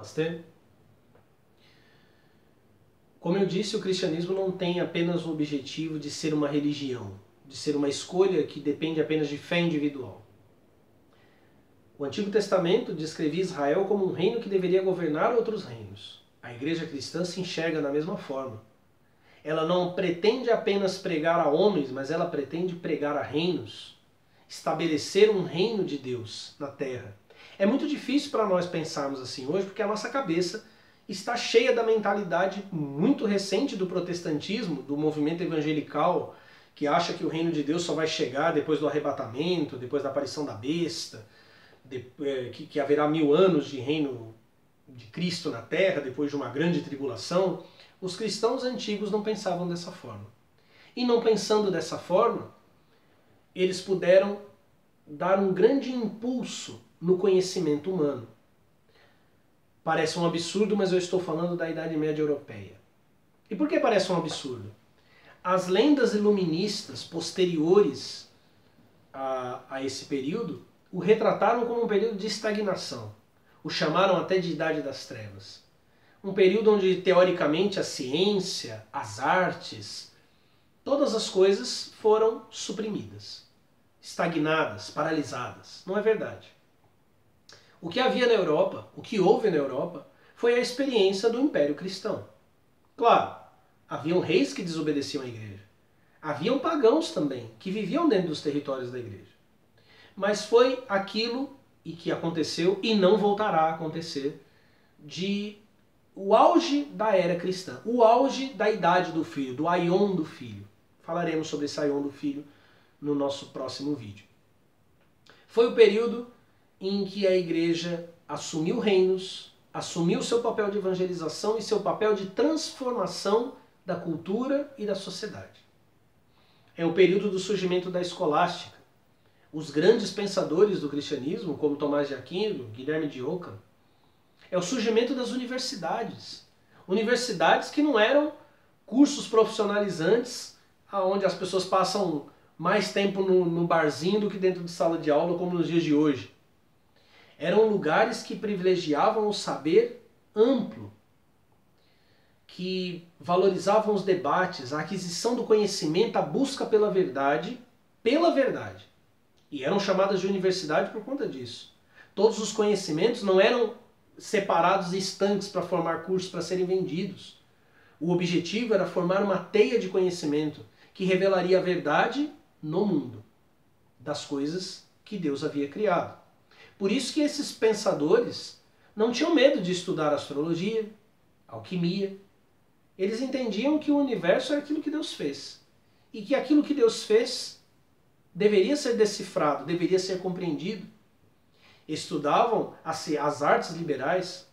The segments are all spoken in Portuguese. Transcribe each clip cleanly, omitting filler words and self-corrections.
Namastê. Como eu disse, o cristianismo não tem apenas o objetivo de ser uma religião, de ser uma escolha que depende apenas de fé individual. O Antigo Testamento descrevia Israel como um reino que deveria governar outros reinos. A igreja cristã se enxerga da mesma forma. Ela não pretende apenas pregar a homens, mas ela pretende pregar a reinos, estabelecer um reino de Deus na terra. É muito difícil para nós pensarmos assim hoje, porque a nossa cabeça está cheia da mentalidade muito recente do protestantismo, do movimento evangelical, que acha que o reino de Deus só vai chegar depois do arrebatamento, depois da aparição da besta, que haverá 1000 anos de reino de Cristo na terra, depois de uma grande tribulação. Os cristãos antigos não pensavam dessa forma. E não pensando dessa forma, eles puderam dar um grande impulso no conhecimento humano. Parece um absurdo, mas eu estou falando da Idade Média Europeia. E por que parece um absurdo? As lendas iluministas posteriores a esse período o retrataram como um período de estagnação. O chamaram até de Idade das Trevas. Um período onde, teoricamente, a ciência, as artes, todas as coisas foram suprimidas, estagnadas, paralisadas. Não é verdade. O que havia na Europa, o que houve na Europa, foi a experiência do Império Cristão. Claro, haviam reis que desobedeciam à igreja. Haviam pagãos também, que viviam dentro dos territórios da igreja. Mas foi aquilo e que aconteceu, e não voltará a acontecer, de o auge da era cristã, o auge da idade do filho, do aion do filho. Falaremos sobre esse aion do filho no nosso próximo vídeo. Foi o período em que a igreja assumiu reinos, assumiu seu papel de evangelização e seu papel de transformação da cultura e da sociedade. É o período do surgimento da escolástica. Os grandes pensadores do cristianismo, como Tomás de Aquino, Guilherme de Ockham, é o surgimento das universidades. Universidades que não eram cursos profissionalizantes, onde as pessoas passam mais tempo no barzinho do que dentro de sala de aula, como nos dias de hoje. Eram lugares que privilegiavam o saber amplo, que valorizavam os debates, a aquisição do conhecimento, a busca pela verdade, E eram chamadas de universidade por conta disso. Todos os conhecimentos não eram separados e estanques para formar cursos para serem vendidos. O objetivo era formar uma teia de conhecimento que revelaria a verdade no mundo, das coisas que Deus havia criado. Por isso que esses pensadores não tinham medo de estudar astrologia, alquimia. Eles entendiam que o universo era aquilo que Deus fez. E que aquilo que Deus fez deveria ser decifrado, deveria ser compreendido. Estudavam as artes liberais,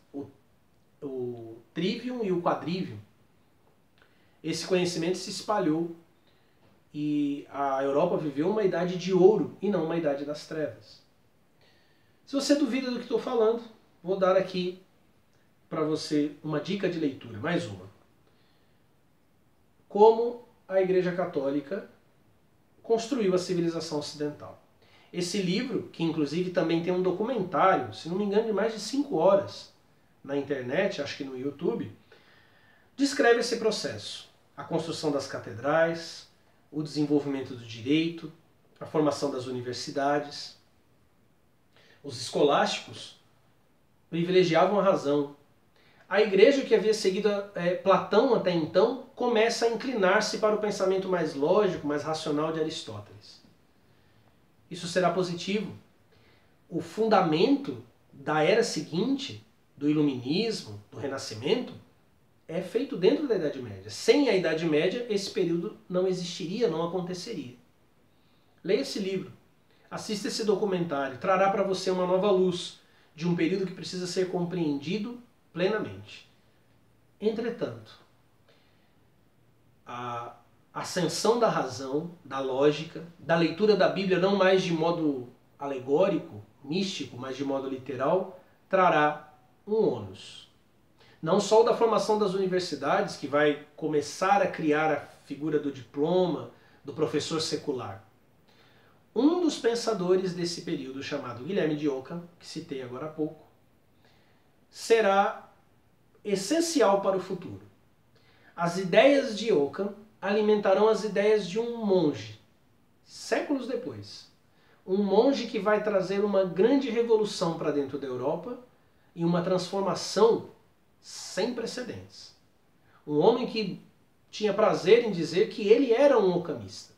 o trivium e o quadrivium. Esse conhecimento se espalhou e a Europa viveu uma idade de ouro e não uma idade das trevas. Se você duvida do que estou falando, vou dar aqui para você uma dica de leitura, mais uma. Como a Igreja Católica construiu a civilização ocidental. Esse livro, que inclusive também tem um documentário, se não me engano de mais de 5 horas na internet, acho que no YouTube, descreve esse processo. A construção das catedrais, o desenvolvimento do direito, a formação das universidades. Os escolásticos privilegiavam a razão. A igreja, que havia seguido Platão até então, começa a inclinar-se para o pensamento mais lógico, mais racional de Aristóteles. Isso será positivo. O fundamento da era seguinte, do iluminismo, do renascimento, é feito dentro da Idade Média. Sem a Idade Média, esse período não existiria, não aconteceria. Leia esse livro, assista esse documentário, trará para você uma nova luz de um período que precisa ser compreendido plenamente. Entretanto, a ascensão da razão, da lógica, da leitura da Bíblia não mais de modo alegórico, místico, mas de modo literal, trará um ônus. Não só o da formação das universidades, que vai começar a criar a figura do diploma, do professor secular. Um dos pensadores desse período, chamado Guilherme de Ockham, que citei agora há pouco, será essencial para o futuro. As ideias de Ockham alimentarão as ideias de um monge, séculos depois. Um monge que vai trazer uma grande revolução para dentro da Europa e uma transformação sem precedentes. Um homem que tinha prazer em dizer que ele era um occamista.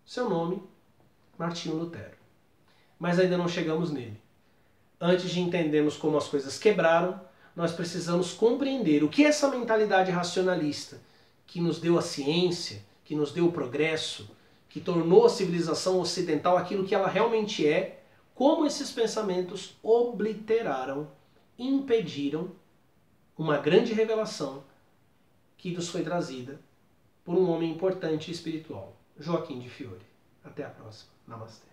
Seu nome, Martinho Lutero. Mas ainda não chegamos nele. Antes de entendermos como as coisas quebraram, nós precisamos compreender o que essa mentalidade racionalista, que nos deu a ciência, que nos deu o progresso, que tornou a civilização ocidental aquilo que ela realmente é, como esses pensamentos obliteraram, impediram uma grande revelação que nos foi trazida por um homem importante e espiritual, Joaquim de Fiore. Até a próxima. Namastê.